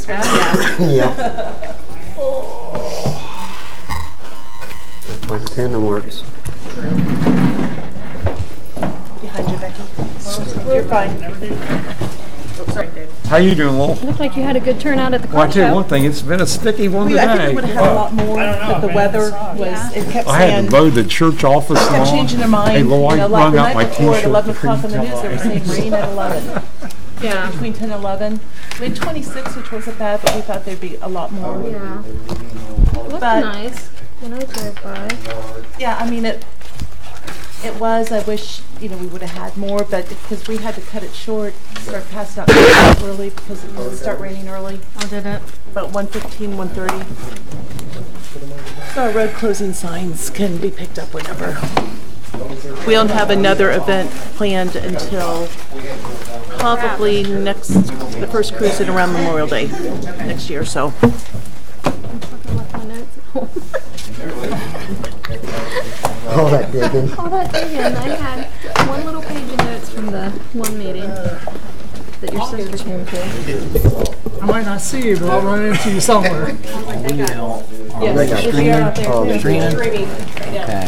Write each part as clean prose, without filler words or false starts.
Yeah. My tandem works. Behind you, Becky. You're fine. Oh, sorry, Dave. How you doing, Lowell? Looked like you had a good turnout at the Well, car I tell you show. one thing, it's been a sticky one today. I think we would have had a lot more, but the weather was, it kept I had saying, to mow the church office kept lawn. changing their mind. Hey, Lowell, I like wrung the out my night before at t-shirt. 11 o'clock on the news, they were saying rain at 11. Yeah. Between 10 and 11. We had 26, which wasn't bad, but we thought there'd be a lot more. Yeah. It looked But- nice when I drove by. Yeah, I mean, it was, I wish, we would have had more, but because we had to cut it short, start passing out early because it would start raining early, Oh, did it? about 1:15, 1:30. So our road closing signs can be picked up whenever. We don't have another event planned until probably the first cruise in around Memorial Day next year, so. I left my notes at home. All that digging. All that digging. I had one little page of notes from the one meeting that your sister came to. I might not see you, but I'll run into you somewhere. Yes, if you're out there. Oh, Streaming. Okay.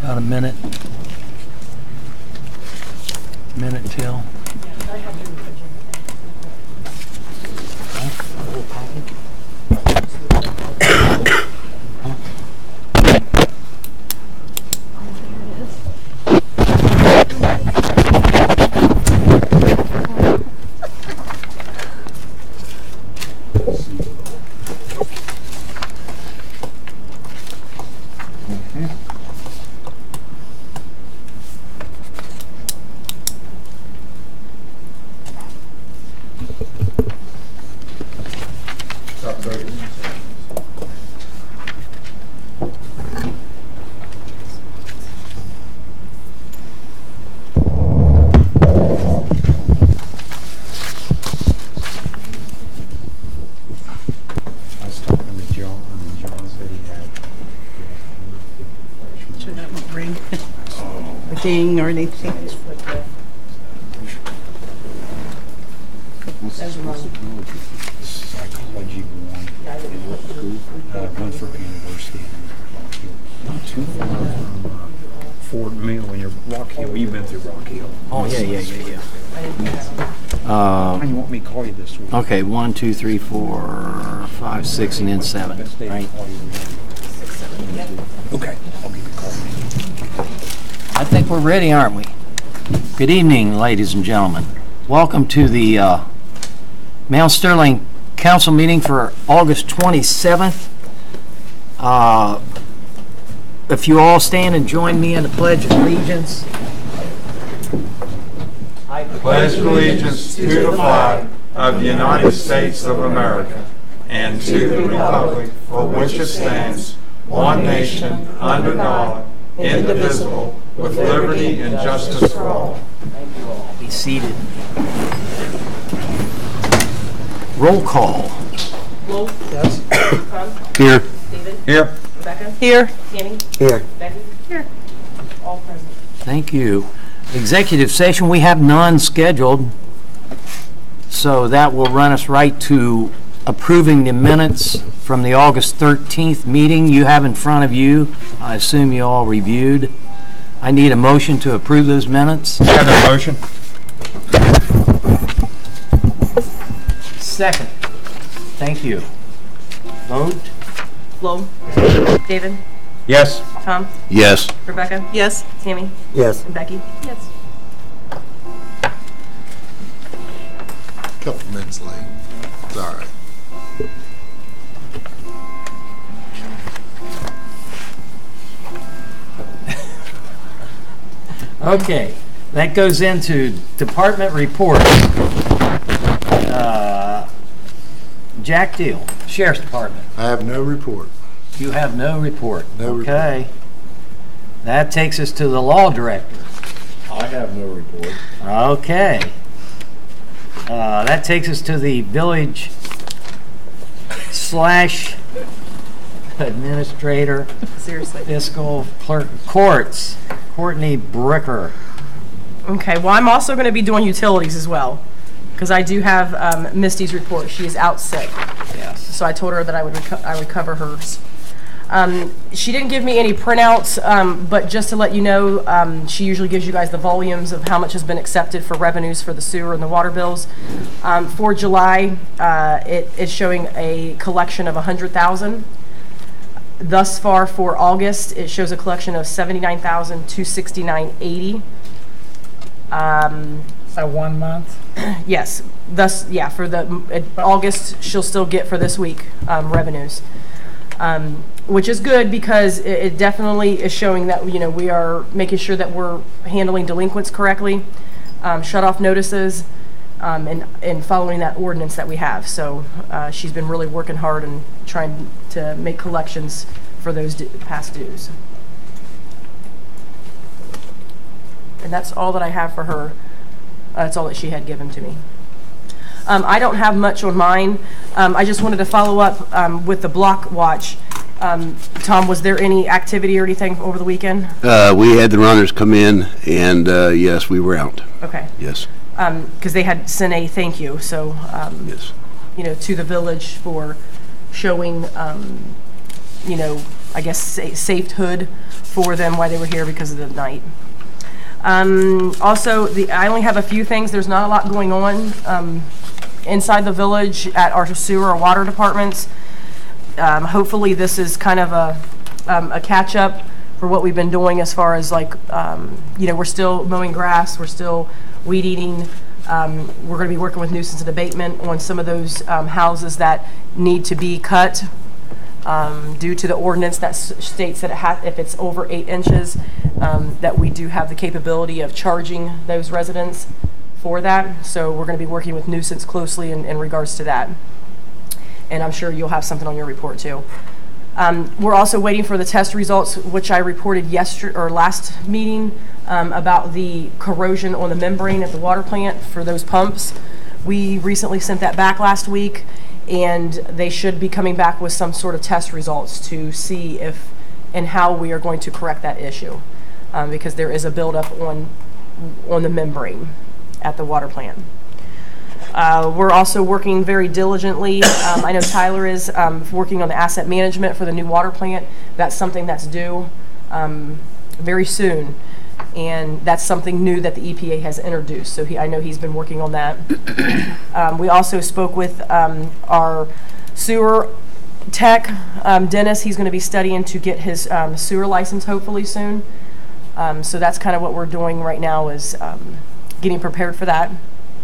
About a minute. Minute till. I was talking to John, and John said he had. Sure that won't ring or ding or anything. Psychology one. Winthrop University. Not too far from Fort Mill when you're Rock Hill. You've been through Rock Hill. Oh, yeah. How do you want me to call you this week? Okay, 1, 2, 3, 4, 5, 6, and then 7, Best day to right? call you. Okay, I'll give you a call. I think we're ready, aren't we? Good evening, ladies and gentlemen. Welcome to the Mount Sterling Council meeting for August 27th. If you all stand and join me in the Pledge of Allegiance. I pledge allegiance to the flag of the United States of America and to the republic for which it stands, one nation, under God, indivisible, with liberty and justice for all. Be seated. Roll call. Lowell? Yes. Tom? Here. David? Here. Rebecca? Here. Tammy? Here. Becky? Here. All present. Thank you. Executive session, we have none scheduled, so that will run us right to approving the minutes from the August 13th meeting you have in front of you. I assume you all reviewed. I need a motion to approve those minutes. Have a motion? Second. Thank you. Vote? Lowell? David? Yes. Tom? Yes. Rebecca? Yes. Tammy? Yes. And Becky? Yes. Couple minutes late. It's all right. Okay, that goes into department reports. Jack Deal, Sheriff's Department. I have no report. You have no report. No report. Okay. That takes us to the Law Director. I have no report. Okay. That takes us to the Village / Administrator, Seriously. Fiscal Clerk, Courts. Courtney Bricker. Okay, well, I'm also going to be doing utilities as well, because I do have Misty's report. She is out sick. Yes. So I told her that I would cover hers. She didn't give me any printouts, but just to let you know, she usually gives you guys the volumes of how much has been accepted for revenues for the sewer and the water bills. For July, it is showing a collection of $100,000. Thus far for August, it shows a collection of $79,269.80. Is that 1 month? Yes, thus, yeah, for the August, she'll still get for this week revenues, which is good because it definitely is showing that, you know, we are making sure that we're handling delinquents correctly, shut off notices, and following that ordinance that we have. So she's been really working hard and trying to make collections for those past dues. And that's all that I have for her. That's all that she had given to me. I don't have much on mine. I just wanted to follow up with the block watch. Tom, was there any activity or anything over the weekend? We had the runners come in, and yes, we were out. Okay. Yes. Because they had sent a thank you, so Yes. you know, to the village for showing, you know, I guess safehood for them while they were here because of the night. Also, I only have a few things. There's not a lot going on inside the village at our sewer or water departments. Hopefully this is kind of a catch-up for what we've been doing as far as like, you know, we're still mowing grass, we're still weed eating. We're going to be working with nuisance and abatement on some of those houses that need to be cut due to the ordinance that states that if it's over 8 inches, that we do have the capability of charging those residents for that. So we're going to be working with nuisance closely in regards to that. And I'm sure you'll have something on your report too. We're also waiting for the test results, which I reported yesterday or last meeting about the corrosion on the membrane at the water plant for those pumps. We recently sent that back last week, and they should be coming back with some sort of test results to see if and how we are going to correct that issue, because there is a buildup on the membrane at the water plant. We're also working very diligently. I know Tyler is working on the asset management for the new water plant. That's something that's due very soon, and that's something new that the EPA has introduced. So I know he's been working on that. We also spoke with our sewer tech, Dennis. He's going to be studying to get his sewer license hopefully soon. So that's kind of what we're doing right now, is getting prepared for that.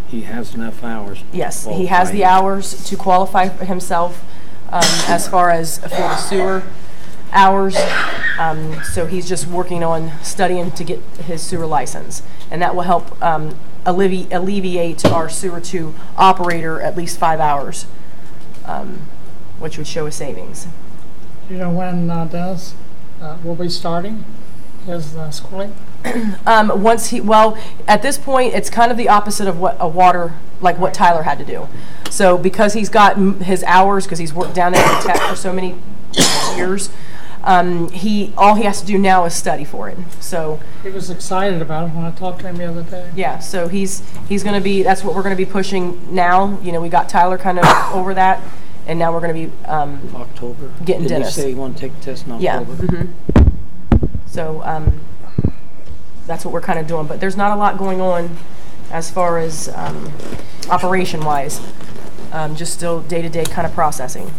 He has enough hours. Yes, he has the hours to qualify for himself as far as for the sewer hours. So he's just working on studying to get his sewer license. And that will help alleviate our sewer 2 operator at least 5 hours, which would show a savings. You know when Dennis will be starting his schooling? Well, at this point, it's kind of the opposite of what what Tyler had to do. So because he's got his hours, because he's worked down there at Tech for so many years, all he has to do now is study for it. So He was excited about it when I talked to him the other day. yeah, so he's going to be, that's what we're going to be pushing now. You know, we got Tyler kind of over that, and now we're going to be October. getting Didn't Dennis. he say he wanted to take the test in Yeah. October? So that's what we're kind of doing. But there's not a lot going on as far as operation-wise. Just still day-to-day kind of processing.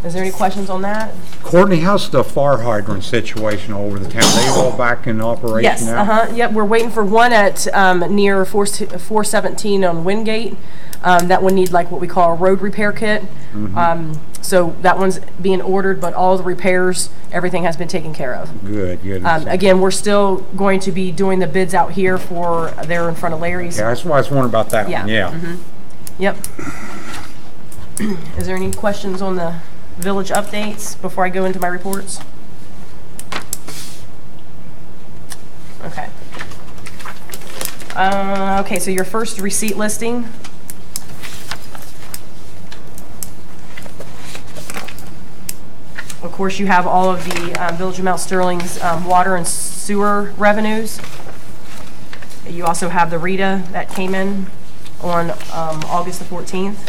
Is there any questions on that? Courtney, how's the fire hydrant situation over the town? They all back in operation Yes, now? Yep, we're waiting for one at near 417 on Wingate. That one need like what we call a road repair kit. So that one's being ordered, but all the repairs, everything has been taken care of. Good, good. Again, we're still going to be doing the bids out here for there in front of Larry's. Yeah, that's why I was wondering about that one, yeah. Yep. Is there any questions on the village updates before I go into my reports? Okay. Okay, so your first receipt listing. Of course, you have all of the Village of Mount Sterling's water and sewer revenues. You also have the RETA that came in on August the 14th.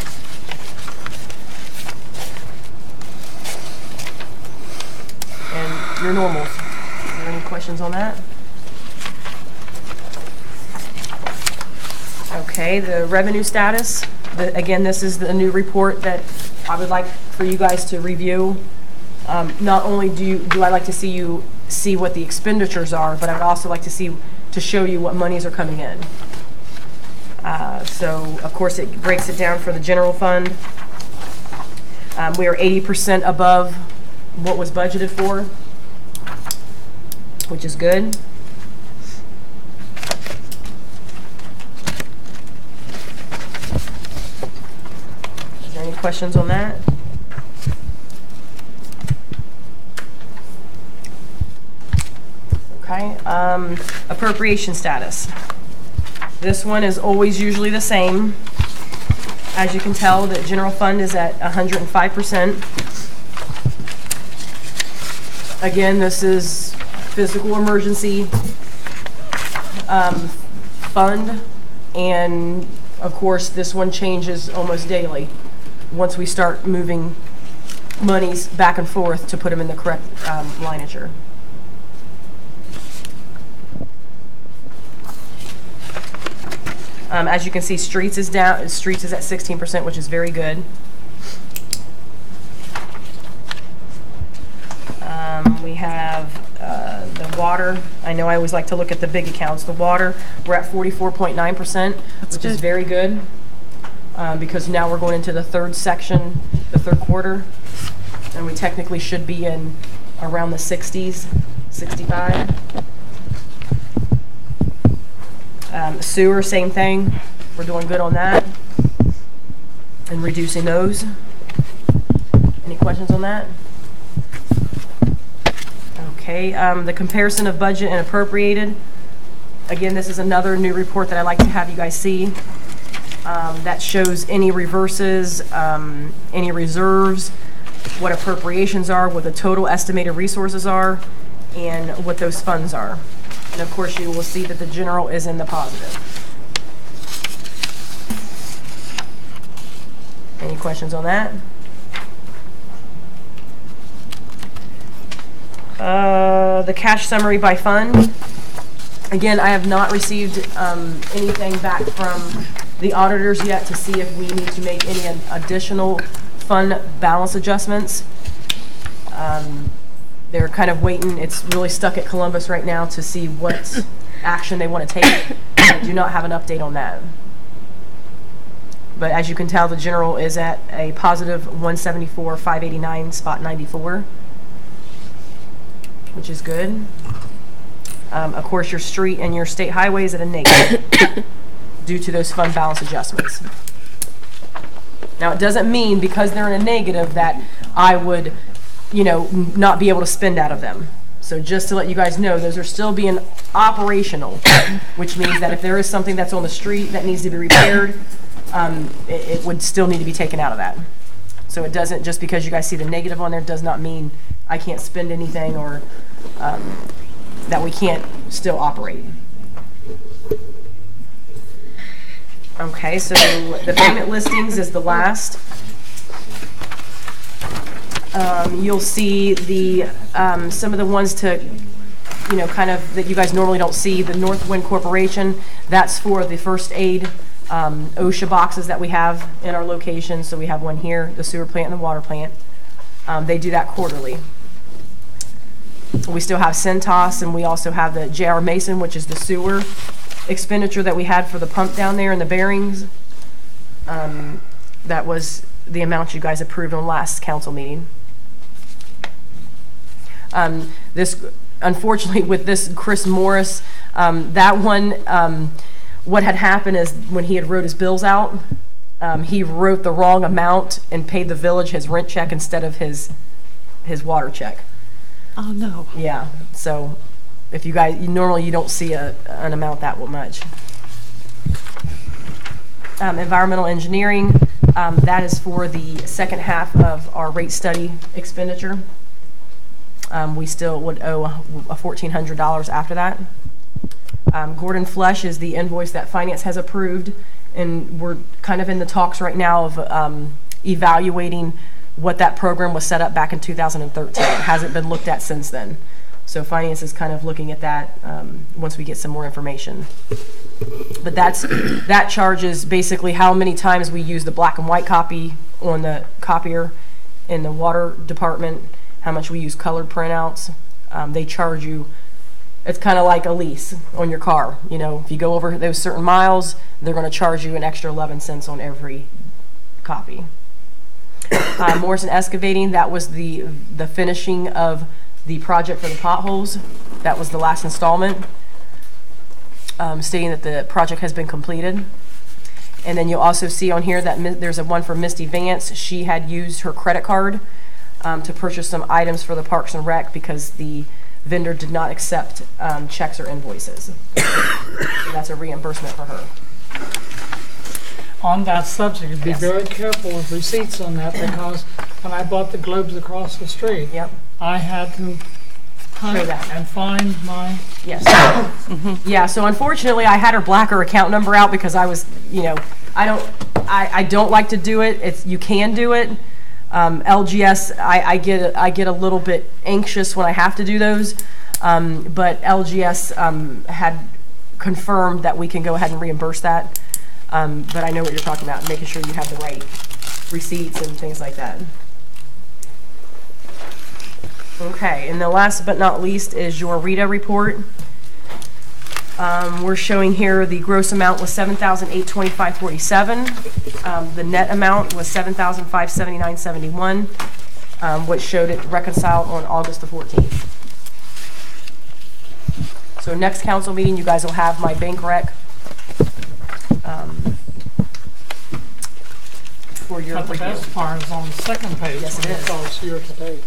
And your normals. Are there any questions on that? Okay, the revenue status. Again, this is the new report that I would like for you guys to review. Not only do I like to see what the expenditures are, but I would also like to show you what monies are coming in. So, of course, it breaks it down for the general fund. We are 80% above what was budgeted for, which is good. Is there any questions on that? Okay, appropriation status. This one is always usually the same. As you can tell, the general fund is at 105%. Again, this is physical emergency fund, and of course, this one changes almost daily once we start moving monies back and forth to put them in the correct lineature. As you can see, streets is down. Streets is at 16%, which is very good. We have the water. I know I always like to look at the big accounts. The water, we're at 44.9%, which is very good, because now we're going into the third section, the third quarter, and we technically should be in around the 60s, 65. Sewer, same thing. We're doing good on that and reducing those. Any questions on that? Okay, the comparison of budget and appropriated. Again, this is another new report that I'd like to have you guys see. That shows any reverses, any reserves, what appropriations are, what the total estimated resources are, and what those funds are. And of course, you will see that the general is in the positive. Any questions on that? The cash summary by fund. Again, I have not received anything back from the auditors yet to see if we need to make any additional fund balance adjustments. They're kind of waiting. It's really stuck at Columbus right now to see what action they want to take. I do not have an update on that. But as you can tell, the general is at a positive 174,589, spot 94, which is good. Of course, your street and your state highways at a negative due to those fund balance adjustments. Now, it doesn't mean because they're in a negative that I would, not be able to spend out of them. So just to let you guys know, those are still being operational, which means that if there is something that's on the street that needs to be repaired, it would still need to be taken out of that. So it doesn't, just because you guys see the negative on there, does not mean I can't spend anything or that we can't still operate. Okay, so the payment listings is the last. You'll see the some of the ones to, kind of that you guys normally don't see. The Northwind Corporation, that's for the first aid OSHA boxes that we have in our location. So we have one here, the sewer plant and the water plant. They do that quarterly. We still have Centos, and we also have the J.R. Mason, which is the sewer expenditure that we had for the pump down there and the bearings. That was the amount you guys approved on last council meeting. This, unfortunately, with this Chris Morris, that one, what had happened is when he had wrote his bills out, he wrote the wrong amount and paid the village his rent check instead of his water check. Oh, no. Yeah, so if you guys, normally you don't see an amount that much. Environmental engineering, that is for the second half of our rate study expenditure. we still would owe $1,400 after that. Gordon Flesh is the invoice that Finance has approved, and we're kind of in the talks right now of evaluating what that program was set up back in 2013. It hasn't been looked at since then. So Finance is kind of looking at that once we get some more information. But that charges basically how many times we use the black and white copy on the copier in the water department, how much we use colored printouts. They charge you, it's kind of like a lease on your car. You know, if you go over those certain miles, they're going to charge you an extra 11 cents on every copy. Morrison Excavating, that was the finishing of the project for the potholes. That was the last installment, stating that the project has been completed. And then you'll also see on here that there's a one for Misty Vance. She had used her credit card to purchase some items for the Parks and Rec because the vendor did not accept checks or invoices. So that's a reimbursement for her. On that subject, be Yes. very careful with receipts on that, because when I bought the globes across the street, Yep. I had to hunt that. and find my, Yes. Yeah, so unfortunately, I had her blacker account number out because I was, you know, I don't like to do it. You can do it. LGS, I get a little bit anxious when I have to do those, but LGS had confirmed that we can go ahead and reimburse that. But I know what you're talking about, making sure you have the right receipts and things like that. Okay, and the last but not least is your RITA report. We're showing here the gross amount was $7,825.47. The net amount was $7,579.71, which showed it reconciled on August the 14th. So next council meeting, you guys will have my bank rec for your but the review. best part is on the second page. Yes, it when is. goes year to date.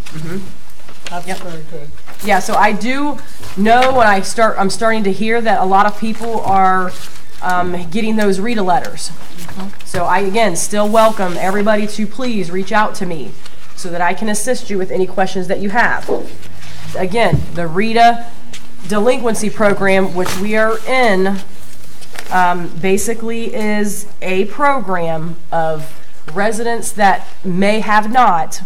That's Yep. very good. Yeah, so I do know when I'm starting to hear that a lot of people are getting those RITA letters. So I, again, still welcome everybody to please reach out to me so that I can assist you with any questions that you have. Again, the RITA delinquency program, which we are in, basically is a program of residents that may have not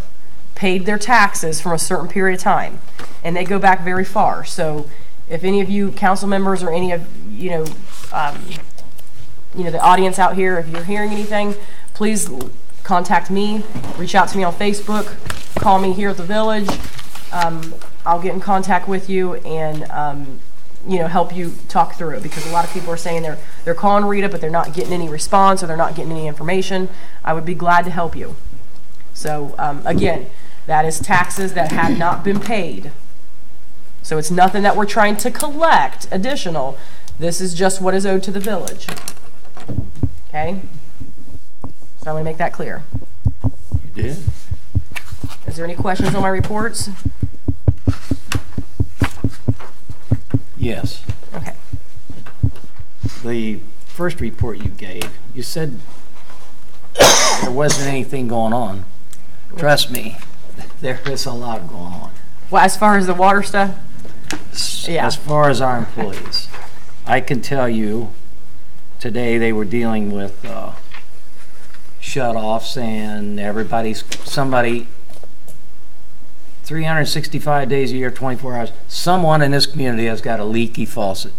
paid their taxes from a certain period of time, and they go back very far. So if any of you council members or any of the audience out here, if you're hearing anything, please contact me, reach out to me on Facebook, call me here at the village. I'll get in contact with you and help you talk through it, because a lot of people are saying they're calling RITA but they're not getting any response or they're not getting any information. I would be glad to help you. So again, that is taxes that have not been paid. So it's nothing that we're trying to collect additional. This is just what is owed to the village. Okay? So I want to make that clear. You did. Is there any questions on my reports? Yes. Okay. The first report you gave, you said there wasn't anything going on. Trust me, there is a lot going on. Well, as far as the water stuff? Yeah. As far as our employees, I can tell you today they were dealing with shut-offs, and somebody 365 days a year, 24 hours, someone in this community has got a leaky faucet,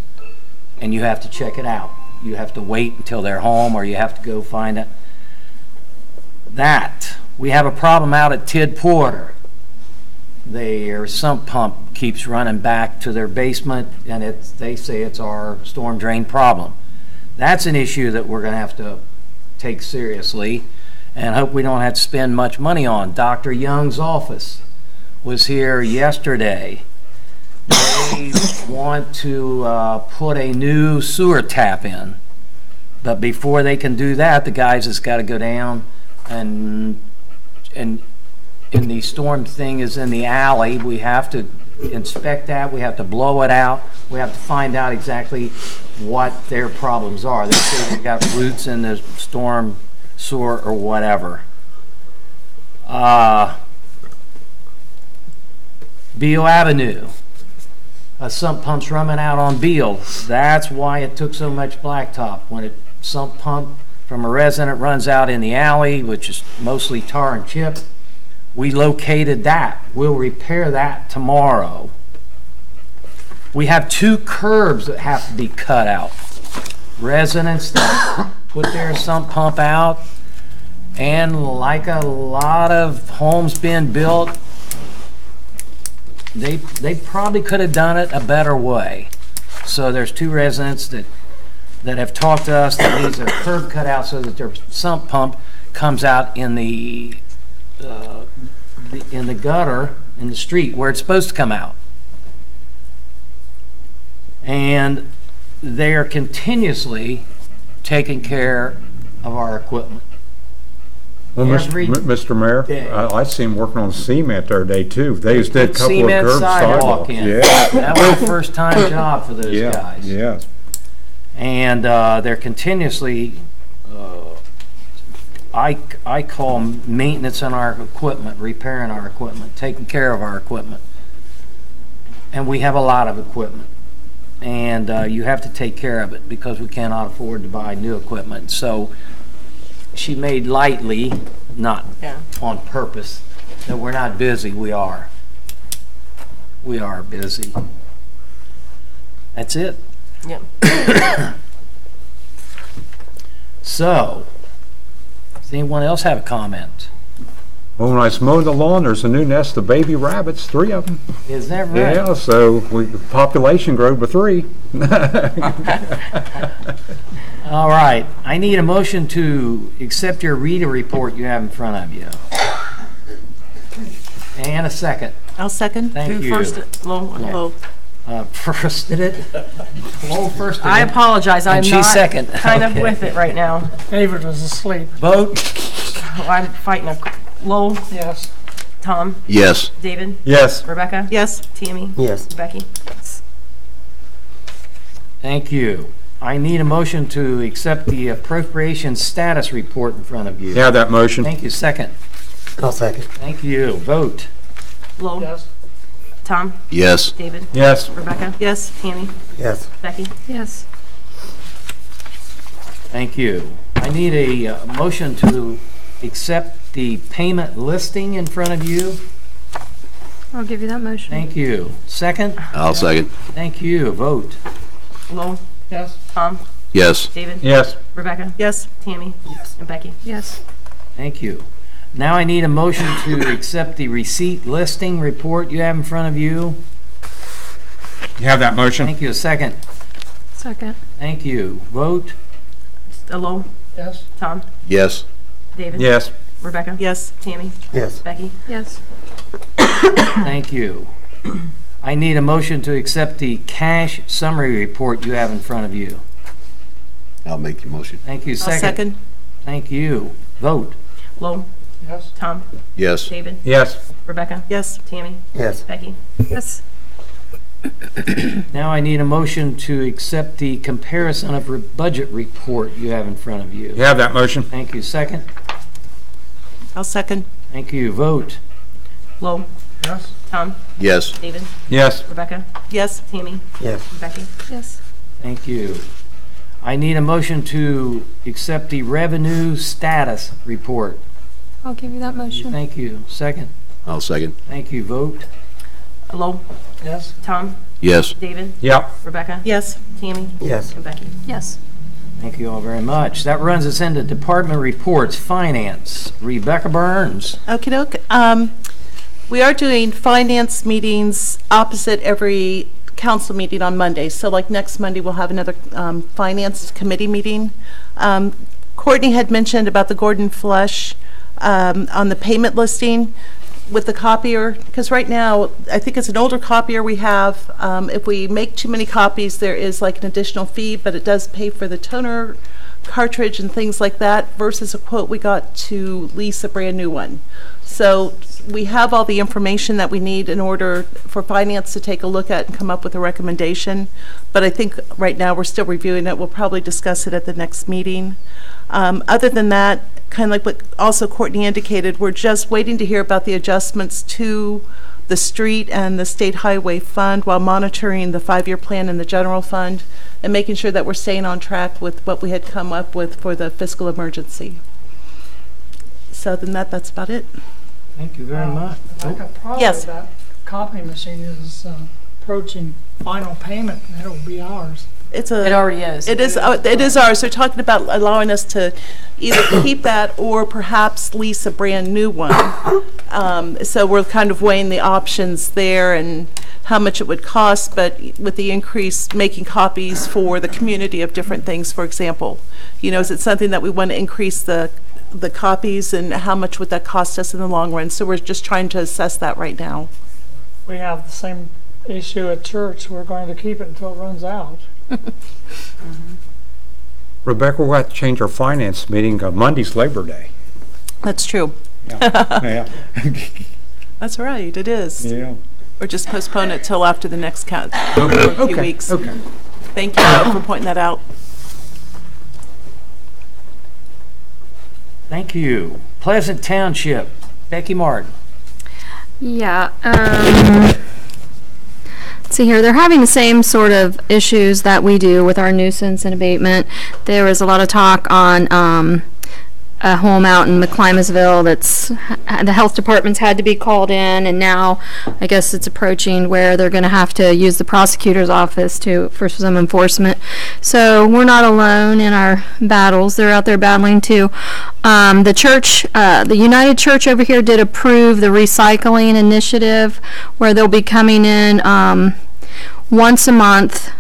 and you have to check it out. You have to wait until they're home, or you have to go find it. We have a problem out at Tid Porter. Their sump pump keeps running back to their basement, and they say it's our storm drain problem. That's an issue that we're going to have to take seriously and hope we don't have to spend much money on. Dr. Young's office was here yesterday. They want to put a new sewer tap in, but before they can do that, the guys has got to go down and the storm thing is in the alley. We have to inspect that. We have to blow it out. We have to find out exactly what their problems are. They say they've got roots in the storm sewer or whatever. Beale Avenue. A sump pump's running out on Beale. That's why it took so much blacktop. When a sump pump from a resident runs out in the alley, which is mostly tar and chip, we located that. We'll repair that tomorrow. We have 2 curbs that have to be cut out. Residents that put their sump pump out, and like a lot of homes being built, they probably could have done it a better way. So there's 2 residents that have talked to us that needs their curb cut out so that their sump pump comes out in the gutter in the street where it's supposed to come out. And they are continuously taking care of our equipment. Well, Every Mr. Mayor, day. I see him working on cement the other day too. They just did a couple of Cement curb sidewalk sidewalks. in. Yeah, That was a first-time job for those yeah, guys. yeah. And they're continuously, I call maintenance on our equipment, repairing our equipment, taking care of our equipment. And we have a lot of equipment. And you have to take care of it because we cannot afford to buy new equipment. So she made lightly, not on purpose, that we're not busy. We are. We are busy. That's it. Yep. So, does anyone else have a comment? Well, when I was mowing the lawn, there's a new nest of baby rabbits, 3 of them. Is that right? Yeah, so population grew by 3. All right. I need a motion to accept your reader report you have in front of you. And a second. I'll second. Thank Who you. first? Lowell? First did it. Lowell first did I it. apologize. I'm And she's not second. kind of Okay. with it right now. David was asleep. Vote. I'm fighting a Lowell, Yes. Tom, Yes. David, Yes. Rebecca, Yes. Tammy, Yes. Becky. Thank you. I need a motion to accept the appropriation status report in front of you. You have that motion? Thank you. Second. I'll second. Thank you. Vote. Lowell, Yes. Tom, Yes. David, Yes. Rebecca, Yes. Tammy, Yes. Becky. Yes. Thank you. I need a motion to accept the payment listing in front of you. I'll give you that motion. Thank you. Second. I'll second. Thank you. Vote. Lowell, Yes. Tom, Yes. David, Yes. Rebecca, Yes. Tammy, and Becky. Yes. Thank you. Now I need a motion to accept the receipt listing report you have in front of you. You have that motion? Thank you. Second. Second. Thank you. Vote. Lowell, Yes. Tom, Yes. David, Yes. Rebecca, Yes. Tammy, Yes. Becky. Yes. Thank you. I need a motion to accept the cash summary report you have in front of you. I'll make the motion. Thank you. I'll second. Thank you. Vote. Lowell, Yes. Tom, Yes. David, Yes. Rebecca, Yes. Tammy, Yes. Becky. Yes. Now I need a motion to accept the comparison of budget report you have in front of you. You have that motion? Thank you. Second. I'll second. Thank you. Vote. Lowell, Yes. Tom, Yes. David, Yes. Rebecca, Yes. Tammy, Yes. Becky. Yes. Thank you. I need a motion to accept the revenue status report. I'll give you that motion. Thank you. Second. I'll second. Thank you. Vote. Lowell, Yes. Tom, Yes. David, Yep. Rebecca, Yes. Tammy, Yes. and Becky. Yes. Thank you all very much. That runs us into department reports. Finance. Rebecca Burns. Okie doke. We are doing finance meetings opposite every council meeting on Monday. So like next Monday, we'll have another finance committee meeting. Courtney had mentioned about the Gordon Flush on the payment listing with the copier, because right now, I think it's an older copier we have. If we make too many copies, there is like an additional fee, but it does pay for the toner cartridge and things like that versus a quote we got to lease a brand new one. So we have all the information that we need in order for finance to take a look at and come up with a recommendation. But I think right now we're still reviewing it. We'll probably discuss it at the next meeting. Other than that, kind of like what also Courtney indicated, we're just waiting to hear about the adjustments to the street and the state highway fund while monitoring the 5-year plan and the general fund and making sure that we're staying on track with what we had come up with for the fiscal emergency. So then that's about it. Thank you very much. Probably Yes. that copy machine is approaching final payment, and it'll be ours. It already is. It is ours. They're talking about allowing us to either keep that or perhaps lease a brand new one. So we're kind of weighing the options there and how much it would cost, but with the increase, making copies for the community of different things, for example. You know, is it something that we want to increase the copies, and how much would that cost us in the long run? So we're just trying to assess that right now. We have the same issue at church. We're going to keep it until it runs out. Rebecca, we'll have to change our finance meeting. Monday's Labor Day. That's true. Yeah. That's right, it is. Yeah. Or just postpone it till after the next count, Okay. for a few Okay. weeks. Okay. Thank you Joe, for pointing that out. Thank you. Pleasant Township, Becky Martin. Yeah, let's see here, they're having the same sort of issues that we do with our nuisance and abatement. There was a lot of talk on a home out in McClimasville that's, the health department's had to be called in, and now I guess it's approaching where they're going to have to use the prosecutor's office for some enforcement. So we're not alone in our battles. They're out there battling too. The church, the United Church over here did approve the recycling initiative where they'll be coming in once a month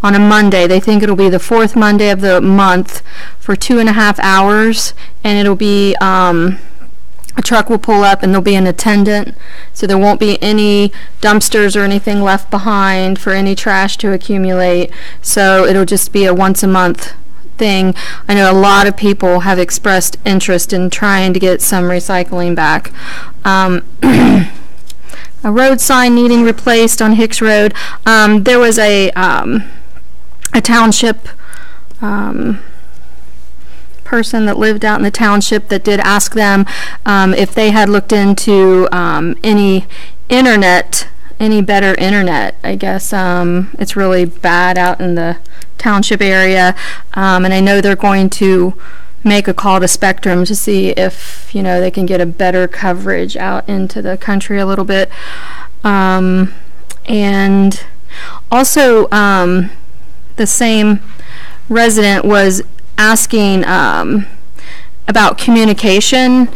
on a Monday. They think it'll be the 4th Monday of the month for 2.5 hours, and it'll be a truck will pull up and there'll be an attendant, so there won't be any dumpsters or anything left behind for any trash to accumulate. So it'll just be a once a month thing. I know a lot of people have expressed interest in trying to get some recycling back. A road sign needing replaced on Hicks Road. There was a township person that lived out in the township that did ask them if they had looked into any better internet. I guess it's really bad out in the township area, and I know they're going to make a call to Spectrum to see if they can get a better coverage out into the country a little bit. And also the same resident was asking about communication,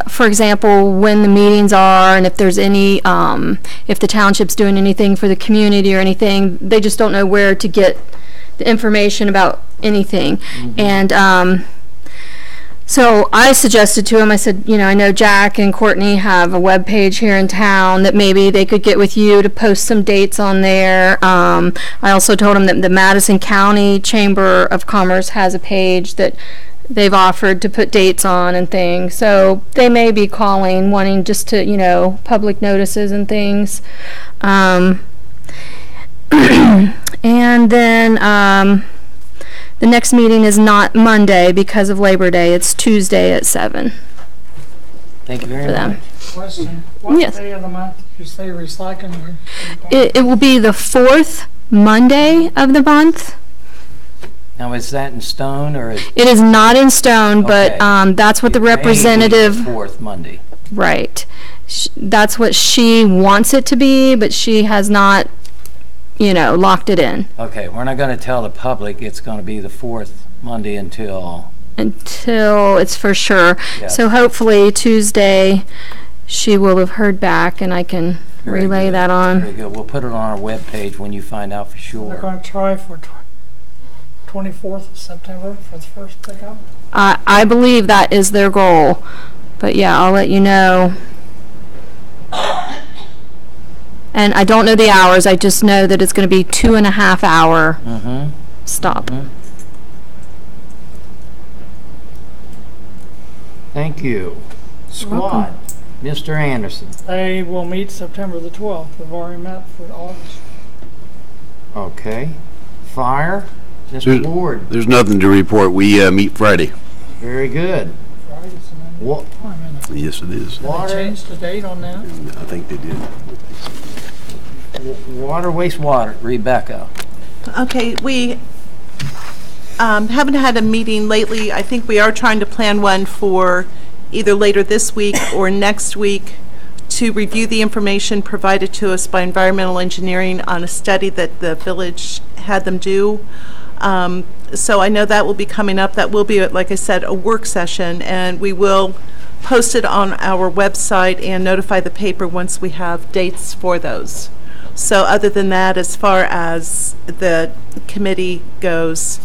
for example, when the meetings are, and if there's any, if the township's doing anything for the community or anything. They just don't know where to get the information about anything. And so I suggested to him, I said, I know Jack and Courtney have a web page here in town that maybe they could get with you to post some dates on there. I also told him that the Madison County Chamber of Commerce has a page that they've offered to put dates on and things. So they may be calling, wanting just to, public notices and things. And then the next meeting is not Monday because of Labor Day. It's Tuesday at 7. Thank you very For them. much. Question, what Yes. day of the month did you say recycling? It will be the 4th Monday of the month. Now, is that in stone, or is It is not in stone, but Okay. that's what the it may be representative, the 4th Monday? right. That's what she wants it to be, but she has not, locked it in Okay, we're not going to tell the public it's going to be the 4th Monday until until it's for sure. Yes. So hopefully Tuesday she will have heard back and I can Very relay good. that on. Very good. We'll put it on our webpage when you find out for They're sure. going to try for 24th of September for the first pickup. I believe that is their goal, but yeah, I'll let you know. And I don't know the hours, I just know that it's going to be 2.5 hour stop. Thank you. Squad, Mr. Anderson. They will meet September the 12th. They've already met for August. Okay. Fire, Mr. Ward. There's nothing to report. We meet Friday. Very good. Fridays and then What? time in it. Yes, it is. They Water, changed the date on that? I think they did. water, wastewater, Rebecca. Okay, we haven't had a meeting lately. I think we are trying to plan one for either later this week or next week to review the information provided to us by environmental engineering on a study that the village had them do. So I know that will be coming up. That will be, like I said, a work session, and we will post it on our website and notify the paper once we have dates for those. So other than that, as far as the committee goes,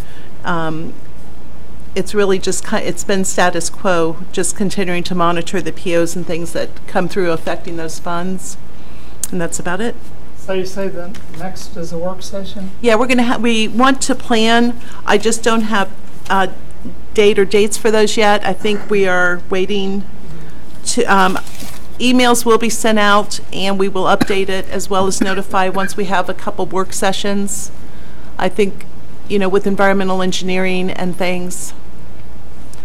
it's really just, it's been status quo, just continuing to monitor the POs and things that come through affecting those funds. And that's about it. So you say the next is a work session? Yeah, we're going to have, we want to plan. I just don't have a date or dates for those yet. I think we are waiting to, emails will be sent out and we will update it as well as notify once we have a couple work sessions. I think, you know, with environmental engineering and things.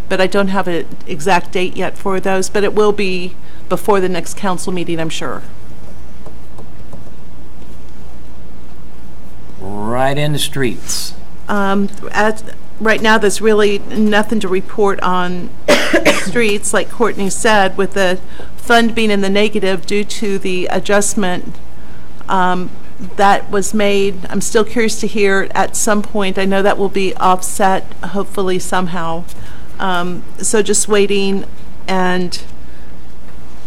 But I don't have an exact date yet for those, but it will be before the next council meeting, I'm sure. Right in the streets. Right now, there's really nothing to report on streets, like Courtney said, with the fund being in the negative due to the adjustment that was made. I'm still curious to hear at some point. I know that will be offset, hopefully somehow. So just waiting, and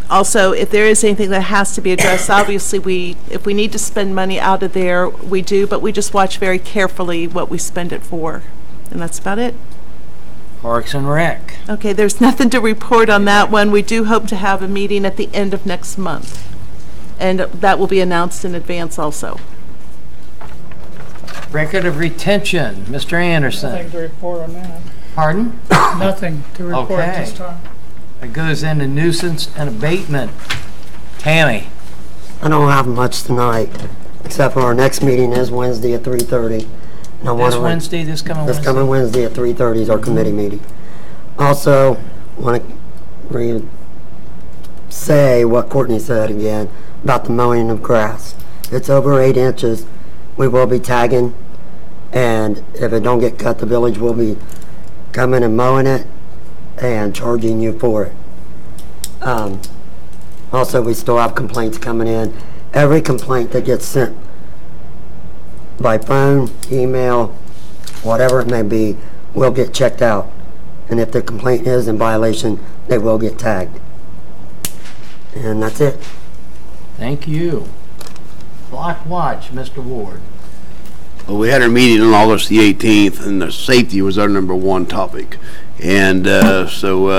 also if there is anything that has to be addressed, obviously if we need to spend money out of there, we do, but we just watch very carefully what we spend it for. And that's about it. Parks and Rec. Okay, there's nothing to report on that one. We do hope to have a meeting at the end of next month. And that will be announced in advance also. Record of retention, Mr. Anderson. Nothing to report on that. Pardon? Nothing to report at this time. It goes into nuisance and abatement. Tammy. I don't have much tonight, except for our next meeting is Wednesday at 3:30. And I This wanna- Wednesday, this coming This Wednesday? coming Wednesday at 3:30 is our committee meeting. Also, want to say what Courtney said again about the mowing of grass. It's over 8 inches. We will be tagging, and if it don't get cut, the village will be coming and mowing it and charging you for it. Also, we still have complaints coming in. Every complaint that gets sent by phone, email, whatever it may be, will get checked out. And if the complaint is in violation, they will get tagged. And that's it. Thank you. Block watch, Mr. Ward. Well, we had our meeting on August the 18th, and the safety was our #1 topic. And so,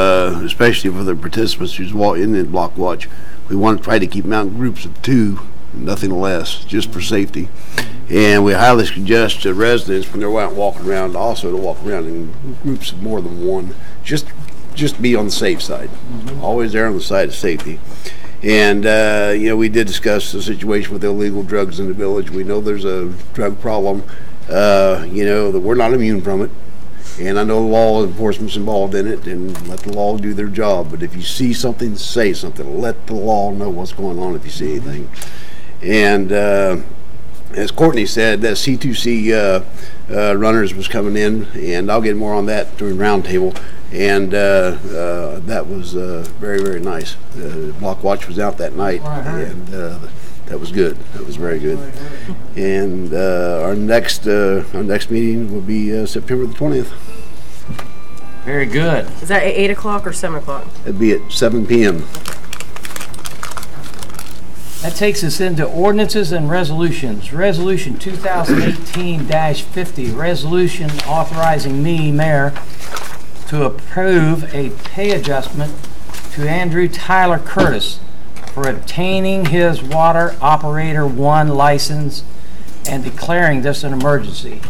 especially for the participants who's in the block watch, we want to try to keep them out in groups of 2, nothing less, just for safety. And we highly suggest to residents when they're out walking around also to walk around in groups of more than 1, just be on the safe side. Always err on the side of safety. And, you know, we did discuss the situation with illegal drugs in the village. We know there's a drug problem, you know, that we're not immune from it. And I know law enforcement's involved in it, and let the law do their job. But if you see something, say something. Let the law know what's going on if you see anything. And as Courtney said, that C2C runners was coming in, and I'll get more on that during roundtable. And that was very, very nice. Block Watch was out that night, and that was good. That was very good. And our next meeting will be September the 20th. Very good. Is that at 8 o'clock or 7 o'clock? It'd be at 7 p.m. That takes us into ordinances and resolutions. Resolution 2018-50, resolution authorizing me, Mayor, to approve a pay adjustment to Andrew Tyler Curtis for obtaining his Water Operator 1 license and declaring this an emergency.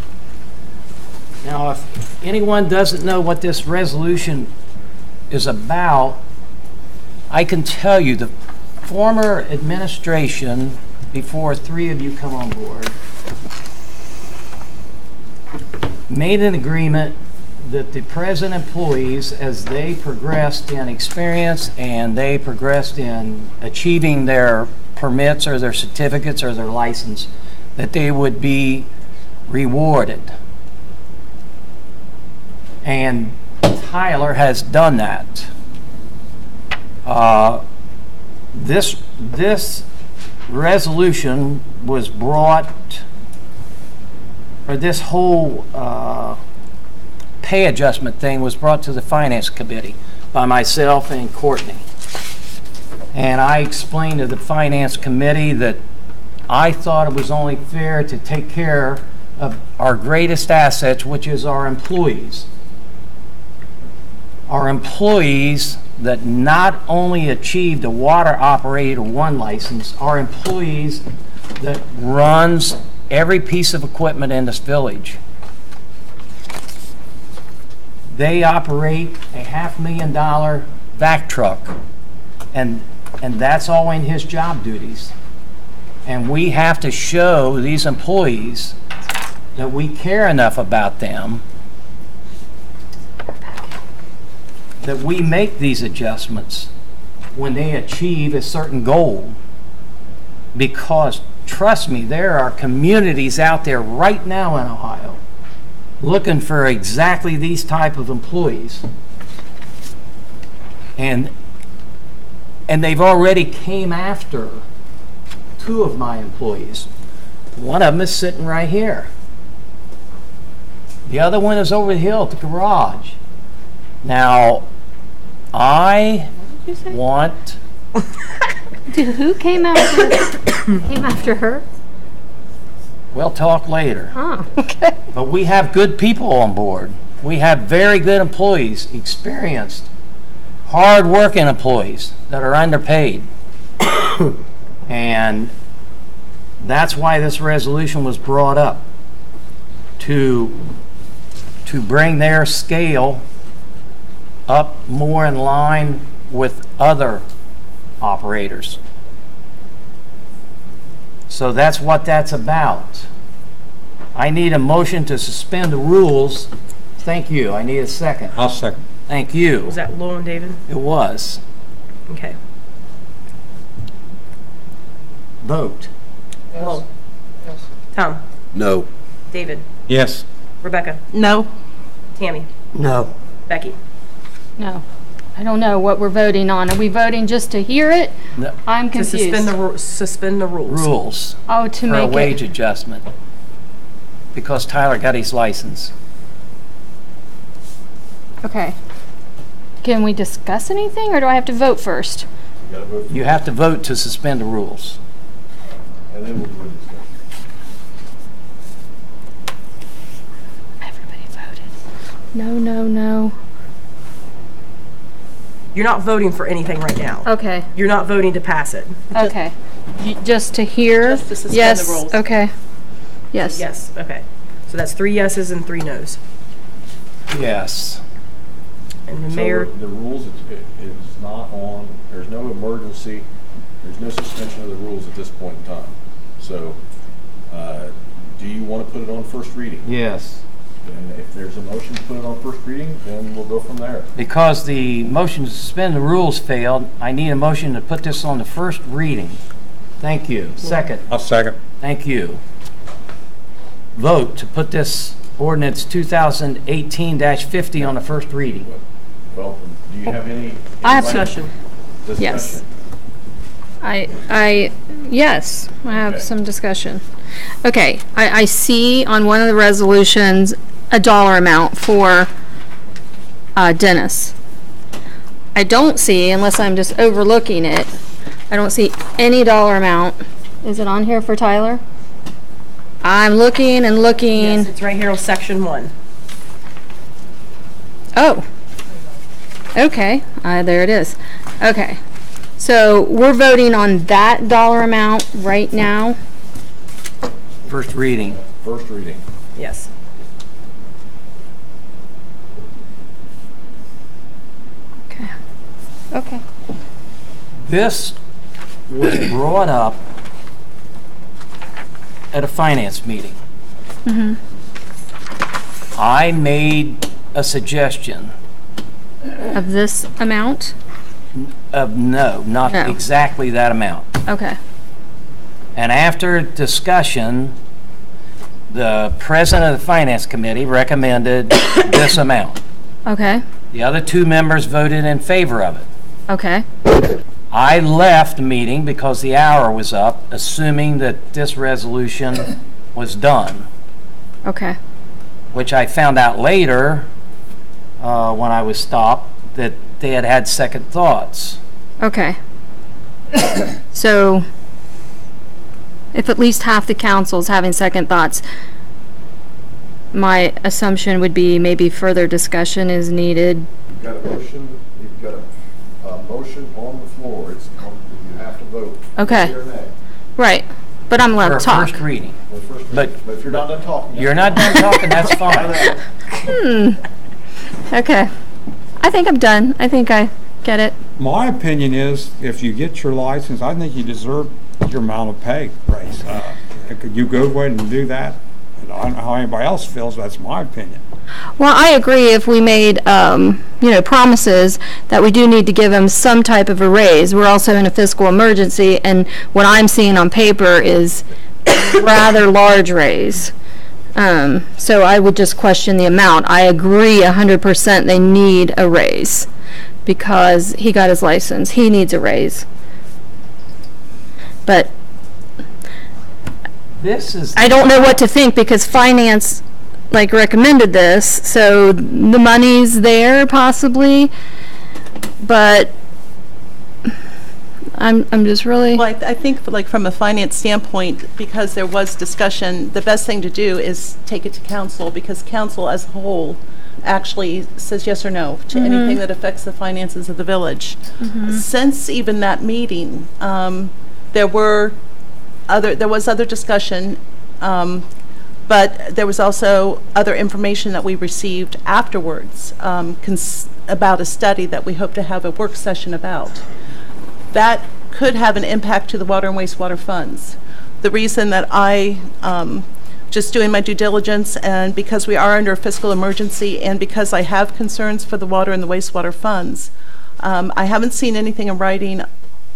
Now, if anyone doesn't know what this resolution is about, I can tell you the former administration, before 3 of you come on board, made an agreement that the present employees, as they progressed in experience and they progressed in achieving their permits or their certificates or their license, that they would be rewarded. And Tyler has done that. This resolution was brought, or this whole pay adjustment thing was brought to the Finance Committee by myself and Courtney. And I explained to the Finance Committee that I thought it was only fair to take care of our greatest assets, which is our employees. Our employees that not only achieved a Water Operator 1 license, our employees that runs every piece of equipment in this village. They operate a $500,000 vac truck, and that's all in his job duties. And we have to show these employees that we care enough about them that we make these adjustments when they achieve a certain goal. Because, trust me, there are communities out there right now in Ohio looking for exactly these type of employees. And they've already came after 2 of my employees. One of them is sitting right here. The other one is over the hill at the garage. Now, I want... Who came after her? We'll talk later. Oh, okay. But we have good people on board. We have very good employees, experienced, hard-working employees that are underpaid. And that's why this resolution was brought up, to bring their scale up more in line with other operators. So that's what that's about. I need a motion to suspend the rules. Thank you. I need a second. I'll second. Thank you. Was that Lowell and David? It was. Okay. Vote. Lowell. Tom. No. David. Yes. Rebecca. No. Tammy. No. Becky. No. I don't know what we're voting on. Are we voting just to hear it? No. I'm To confused. suspend the rules. Rules Oh, to for a make wage it. adjustment. Because Tyler got his license. Okay. Can we discuss anything, or do I have to vote first? You have to vote to suspend the rules. And then we'll do a discussion. Everybody voted. No. You're not voting for anything right now. Okay. You're not voting to pass it. Okay. Just to hear? Just to suspend the Yes. rules. Okay. Yes. Yes, okay. So that's 3 yeses and 3 nos. Yes. And the So mayor, the rules, it is not on, there's no emergency, there's no suspension of the rules at this point in time. So, do you want to put it on first reading? Yes. And if there's a motion to put it on first reading, then we'll go from there. Because the motion to suspend the rules failed, I need a motion to put this on the first reading. Thank you. Second. I'll second. Thank you. Vote to put this ordinance 2018-50 on the first reading. Well, do you have any? I have some- discussion. Yes. Yes, I have Okay. some discussion. Okay, I see on one of the resolutions a dollar amount for Dennis. I don't see, unless I'm just overlooking it, I don't see any dollar amount. Is it on here for Tyler? I'm looking and looking. Yes, it's right here on section 1. Oh. Okay, there it is. Okay. So we're voting on that dollar amount right now? First reading. First reading. Yes. Okay. Okay. This was brought up at a finance meeting. I made a suggestion Of this amount? of, no, not No. exactly that amount. Okay. And after discussion, the president of the finance committee recommended this amount. Okay. The other two members voted in favor of it. Okay. I left the meeting because the hour was up, assuming that this resolution was done, Okay. which I found out later, when I was stopped, that they had had second thoughts. Okay. So, if at least half the council's having second thoughts, my assumption would be maybe further discussion is needed. You've got a motion, you've got a motion on the floor, you have to vote. Okay. Yea or nay. Right. But I'm allowed For to a talk. first reading. Well, first But- reading. But if you're not done talking. You're not done talking, that's fine. Okay. I think I'm done. I think I get it. My opinion is, if you get your license, I think you deserve your amount of pay raise. Could you go ahead and do that? And I don't know how anybody else feels, but that's my opinion. Well, I agree if we made, promises that we do need to give them some type of a raise. We're also in a fiscal emergency, and what I'm seeing on paper is a rather large raise. So I would just question the amount. I agree 100% they need a raise because he got his license. He needs a raise. But This is, I don't know what to think because finance recommended this, so the money's there possibly, but I'm just really, Well, I think from a finance standpoint, because there was discussion, the best thing to do is take it to council, because council as a whole actually says yes or no to anything that affects the finances of the village. Since even that meeting, there was other discussion, but there was also other information that we received afterwards about a study that we hope to have a work session about. That could have an impact to the water and wastewater funds. The reason that I, just doing my due diligence, and because we are under a fiscal emergency, and because I have concerns for the water and the wastewater funds, I haven't seen anything in writing,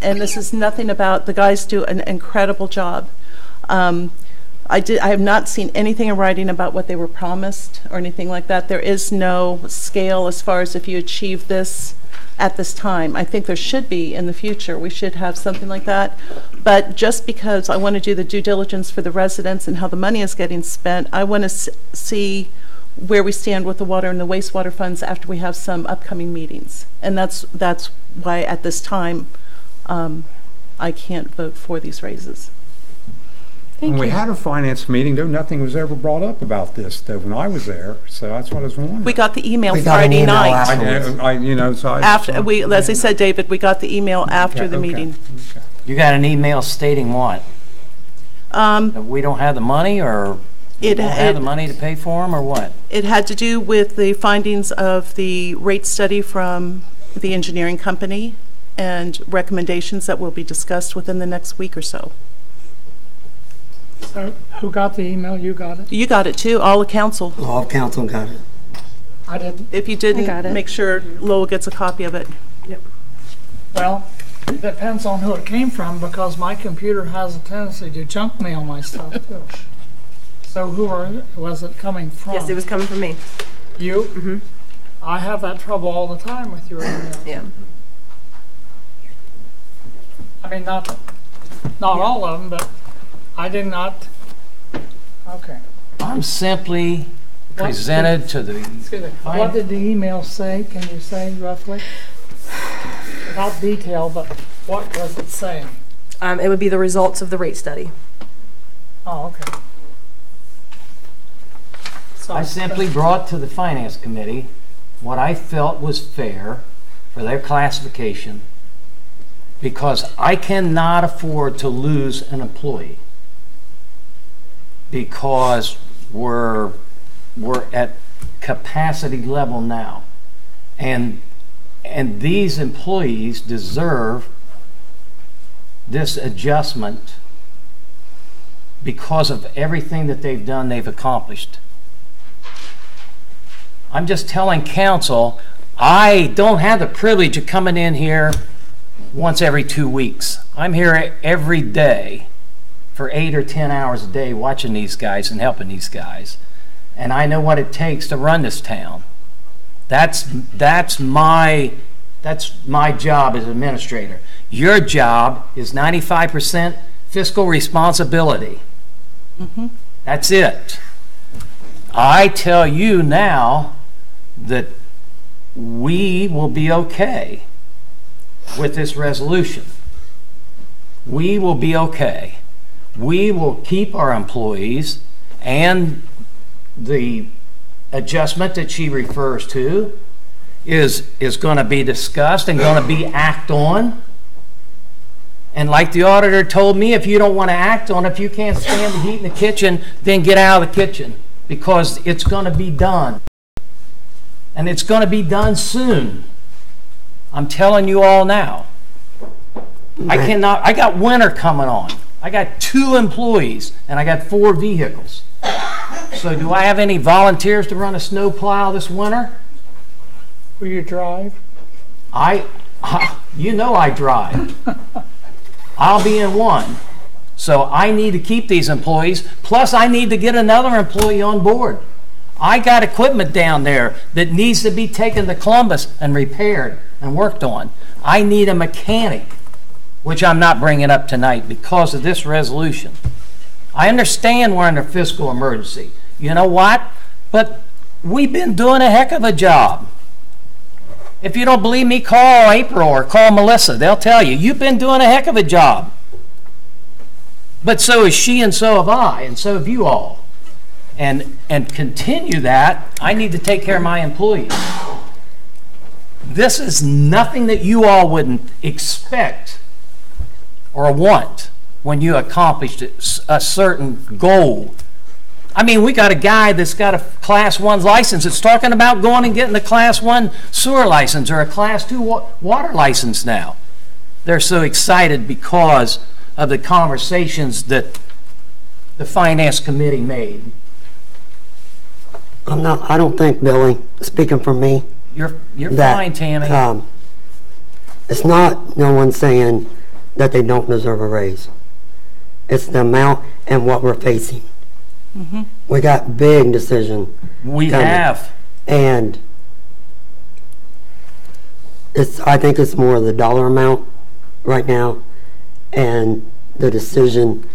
and this is nothing about, the guys do an incredible job. I have not seen anything in writing about what they were promised or anything like that. There is no scale as far as if you achieve this at this time. I think there should be in the future. We should have something like that. But just because I want to do the due diligence for the residents and how the money is getting spent, I want to see where we stand with the water and the wastewater funds after we have some upcoming meetings. And that's why at this time I can't vote for these raises. When we had a finance meeting, though, nothing was ever brought up about this, though, when I was there, so that's what I was wondering. We got the email We got an Friday email night. afterwards. As I said, David, we got the email after the Okay. meeting. you got an email stating what? That we don't have the money, or we don't have the money to pay for them, or what? It had to do with the findings of the rate study from the engineering company and recommendations that will be discussed within the next week or so. So who got the email? You got it? You got it too, all of council. All of council got it. I didn't. If you got it. didn't, make sure Lowell gets a copy of it. Well, it depends on who it came from because my computer has a tendency to junk mail my stuff too. So was it coming from? Yes, it was coming from me. You? Mm-hmm. I have that trouble all the time with your email. Yeah. I mean, not all of them, but I did not. Okay. I'm simply presented to the, Excuse me. What did the email say? Can you say roughly? Not detail, but what was it saying? It would be the results of the rate study. Oh, okay. So I simply brought to the finance committee what I felt was fair for their classification, because I cannot afford to lose an employee, because we're at capacity level now, and these employees deserve this adjustment because of everything that they've done, they've accomplished. I'm just telling council, I don't have the privilege of coming in here once every 2 weeks. I'm here every day for 8 or 10 hours a day watching these guys and helping these guys. And I know what it takes to run this town. That's my job as administrator. Your job is 95% fiscal responsibility. That's it. I tell you now that we will be okay with this resolution. We will be okay. We will keep our employees, and the adjustment that she refers to is going to be discussed and going to be acted on. And like the auditor told me, if you don't want to act on it, if you can't stand the heat in the kitchen, then get out of the kitchen, because it's going to be done. And it's going to be done soon. I'm telling you all now. I got winter coming on. I got 2 employees and I got 4 vehicles. So do I have any volunteers to run a snow plow this winter? Will you drive? You know I drive. I'll be in one. So I need to keep these employees, plus I need to get another employee on board. I got equipment down there that needs to be taken to Columbus and repaired and worked on. I need a mechanic, which I'm not bringing up tonight because of this resolution. I understand we're under fiscal emergency. You know what? But we've been doing a heck of a job. If you don't believe me, call April or call Melissa. They'll tell you. You've been doing a heck of a job. But so is she, and so have I, and so have you all. And continue that, I need to take care of my employees. This is nothing that you all wouldn't expect or want when you accomplished a certain goal. I mean, we got a guy that's got a Class 1 license that's talking about going and getting a Class 1 sewer license or a Class 2 water license now. They're so excited because of the conversations the Finance Committee made. I don't think, Billy, speaking for me, You're that, fine, Tammy. it's not no one saying that they don't deserve a raise. It's the amount and what we're facing. We got big decision We coming. have. And I think it's more of the dollar amount right now and the decision.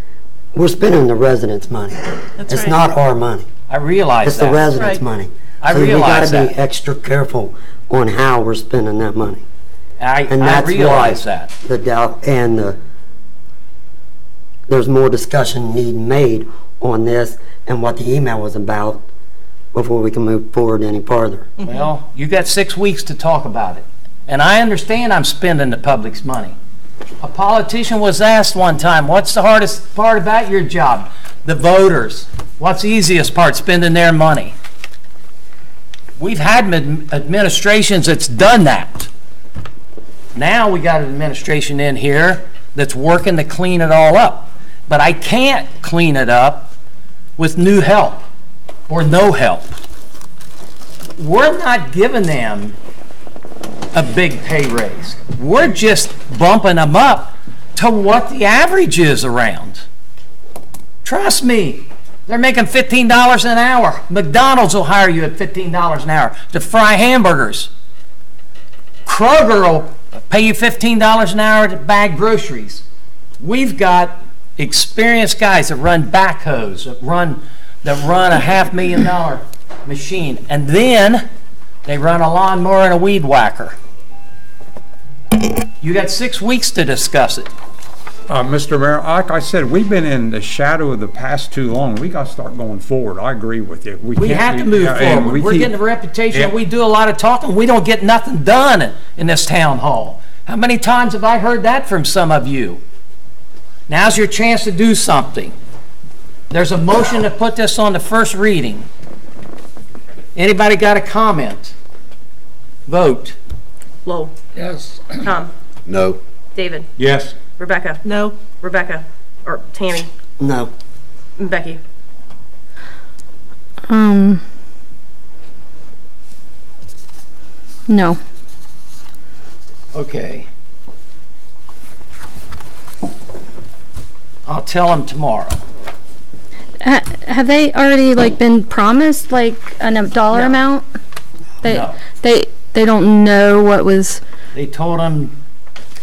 We're spending the residents' money. That's It's right. not our money. I realize It's that. the residents' Right. money. I So we realize gotta that. be extra careful on how we're spending that money. And I that's realize why that. the doubt and there's more discussion need made on this and what the email was about before we can move forward any farther. Well, you got 6 weeks to talk about it. And I understand I'm spending the public's money. A politician was asked one time, what's the hardest part about your job? The voters. What's the easiest part? Spending their money. We've had administrations that's done that. Now we got an administration in here that's working to clean it all up. But I can't clean it up with new help or no help. We're not giving them a big pay raise. We're just bumping them up to what the average is around. Trust me, they're making $15 an hour. McDonald's will hire you at $15 an hour to fry hamburgers. Kroger will pay you $15 an hour to bag groceries. We've got experienced guys that run backhoes, that run a $500,000 machine, and then they run a lawnmower and a weed whacker. You got 6 weeks to discuss it. Mr. Mayor, like I said, we've been in the shadow of the past too long. We got to start going forward. I agree with you. We can't have to be- move yeah, and forward. we We're keep- getting a reputation. Yeah. We do a lot of talking. We don't get nothing done in this town hall. How many times have I heard that from some of you? Now's your chance to do something. There's a motion to put this on the first reading. Anybody got a comment? Vote. Lowell. Yes. Tom. No. David. Yes. Rebecca. No. Rebecca. Or Tammy. No. Becky. No. Okay. I'll tell them tomorrow. Have they already like been promised like a dollar No. amount? No. They don't know what was. They told them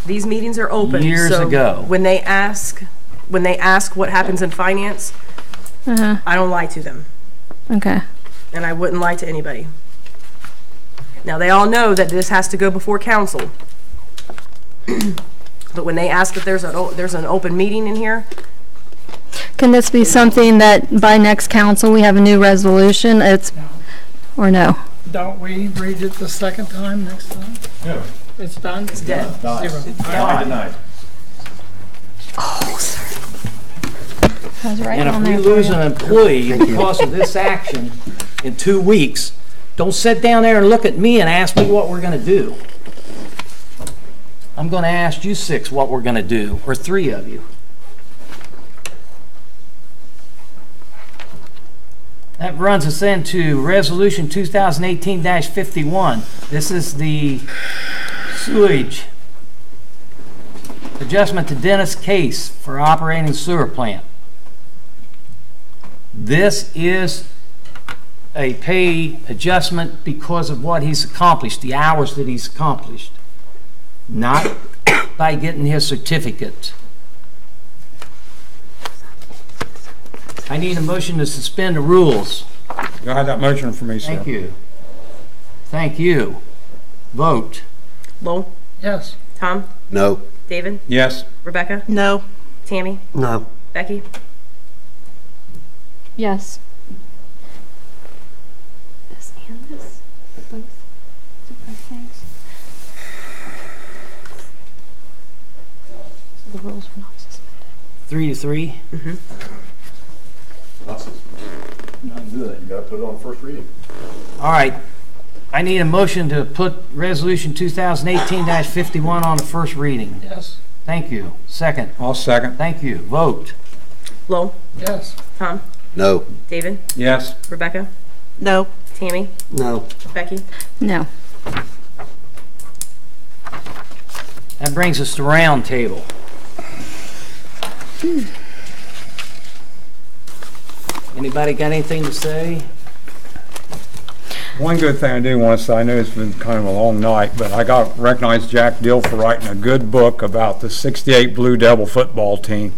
These meetings are open. Years so ago. When they ask what happens in finance, I don't lie to them. Okay. And I wouldn't lie to anybody. Now, they all know that this has to go before council. But when they ask if there's an open meeting in here, Can this be something that by next council we have a new resolution? Or no? Don't we read it the second time next time? No. It's done? It's dead. Zero. Denied. I was right And on if we there for lose you. an employee because of this action in 2 weeks, don't sit down there and look at me and ask me what we're gonna do. I'm gonna ask you 6 what we're gonna do, or 3 of you. That runs us into Resolution 2018-51. This is the sewage adjustment to Dennis Case for operating sewer plant. This is a pay adjustment because of what he's accomplished, the hours that he's accomplished, not by getting his certificate. I need a motion to suspend the rules. You'll have that motion for me, sir. Thank you. Thank you. Vote. Lowell, Yes. Tom, No. David, Yes. Rebecca, No. Tammy, No. Becky. Yes. This and this, both things. So the rules were not suspended. 3-3. Not good. You gotta put it on first reading. All right. I need a motion to put Resolution 2018-51 on the first reading. Yes. Thank you. Second. I'll second. Thank you. Vote. Lowell, Yes. Tom, No. David, Yes. Rebecca, No. Tammy, No. Becky. No. That brings us to round table. Anybody got anything to say? One good thing I do want to say, I know it's been kind of a long night, but I got recognized Jack Dill for writing a good book about the '68 Blue Devil football team.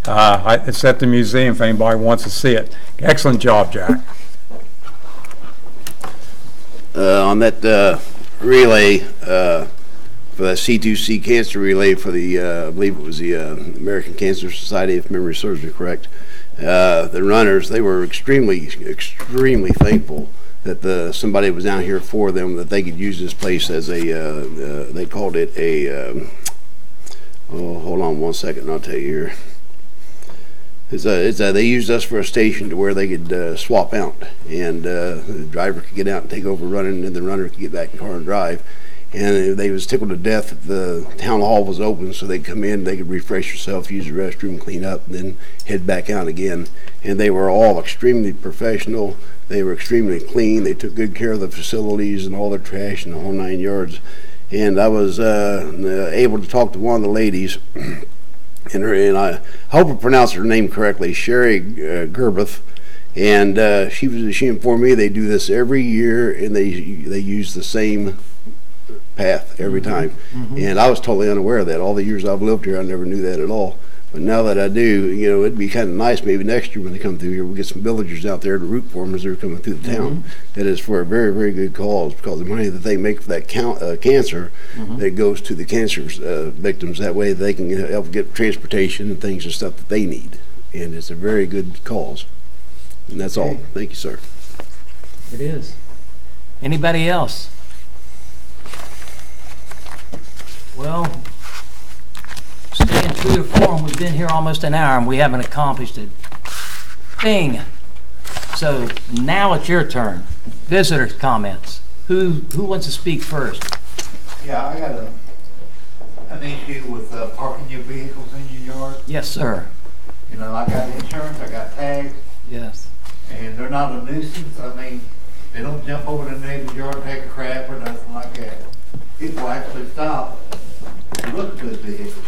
It's at the museum if anybody wants to see it. Excellent job, Jack. On that relay, for the C2C cancer relay for the, I believe it was the American Cancer Society, if memory serves me correct, the runners, they were extremely thankful that somebody was down here for them, that they could use this place as a, they called it a, oh, hold on one second, I'll tell you here. They used us for a station to where they could swap out, and the driver could get out and take over running, and the runner could get back in the car and drive. And they was tickled to death that the town hall was open, so they'd come in, they could refresh themselves, use the restroom, clean up, and then head back out again. And they were all extremely professional. They were extremely clean. They took good care of the facilities and all their trash and the whole 9 yards. And I was able to talk to one of the ladies, and I hope I pronounced her name correctly, Sherry Gerbeth. And she informed me they do this every year, and they use the same path every time. And I was totally unaware of that. All the years I've lived here, I never knew that at all. But now that I do, you know, it'd be kind of nice maybe next year when they come through here, we'll get some villagers out there to root for them as they're coming through the town. That is for a very, very good cause, because the money that they make for that cancer, that goes to the cancer victims. That way they can help get transportation and things and stuff that they need. And it's a very good cause. And that's all. Thank you, sir. It is. Anybody else? Well, staying true to form, we've been here almost an hour and we haven't accomplished a thing. So now it's your turn. Visitors' comments. Who wants to speak first? Yeah, I got an issue with parking your vehicles in your yard. Yes, sir. You know, I got insurance, I got tags, Yes. and they're not a nuisance. I mean, They don't jump over the neighbor's yard, take a crap or nothing like that. People actually stop and look at this vehicle.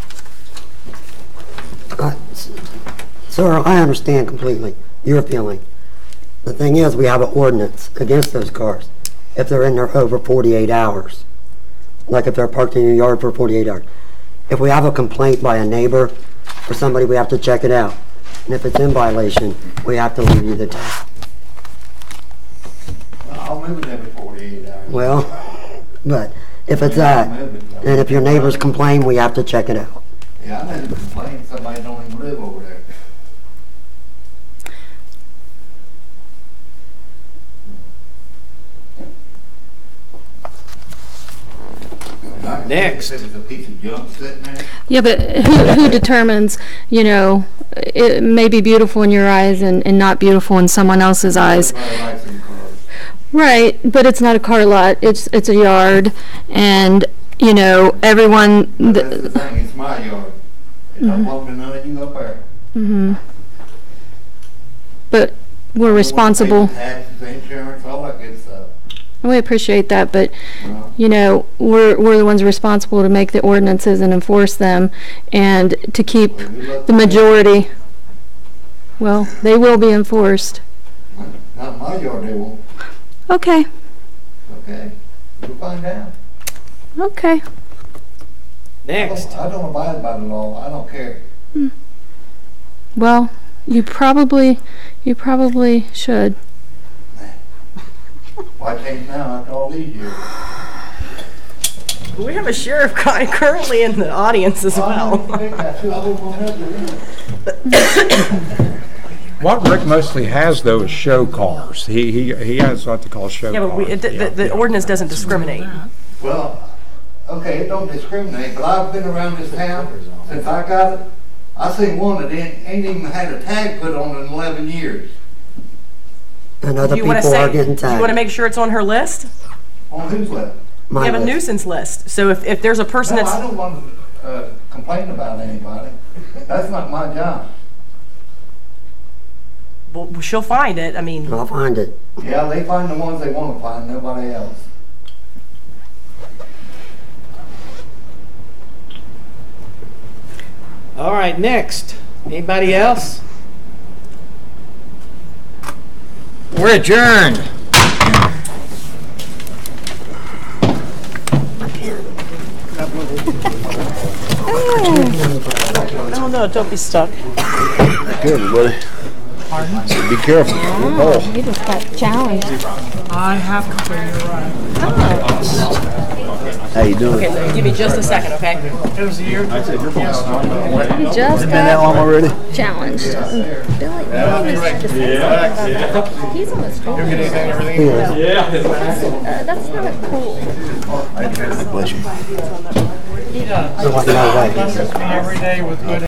Sir, I understand completely your feeling. The thing is, we have an ordinance against those cars if they're in there over 48 hours. Like if they're parked in your yard for 48 hours. If we have a complaint by a neighbor or somebody, we have to check it out. And if it's in violation, we have to leave you the ticket. I'll move it every 48 hours. Well, but if it's that, and if your neighbors complain, we have to check it out. Yeah, I never complain, somebody don't even live over there. Next. If it's a piece of junk sitting there. Yeah, but who determines, you know, it may be beautiful in your eyes and not beautiful in someone else's eyes? Everybody likes them cars. Right, but it's not a car lot, it's a yard, and, you know, everyone, But that's the thing, it's my yard. It don't belong to none of you up there. but we're responsible. Taxes, insurance, all that good stuff. We appreciate that, but, Well, you know, we're the ones responsible to make the ordinances and enforce them, and to keep the majority, well, they will be enforced. Not my yard, they won't. Okay, Okay, we'll find out. okay. Next. I don't abide by the law, I don't care. Well, you probably should. Why change now after all these years? We have a sheriff currently in the audience as well. What Rick mostly has though is show cars. He has what they call show Yeah, cars. but the ordinance doesn't discriminate. Well, okay, it don't discriminate, but I've been around this town since I got it. I seen one that ain't even had a tag put on in 11 years. And other Do you people want to are say, getting do you want to tagged. make sure it's on her list? On whose list? We My have a list. nuisance list. So if there's a person No, that's, I don't want to complain about anybody. That's not my job. well, she'll find it. I mean, I'll find it. Yeah, they find the ones they want to find, nobody else. All right, next. Anybody else? We're adjourned. No, don't be stuck. Good, everybody. Be careful. Oh. You just got challenged. I have to say you're right. How you doing? okay, give me just a second, okay? It was a year. You just Been that long got already? challenged. Billy, he's on the school. That's not cool. Bless you. No way. Every day with good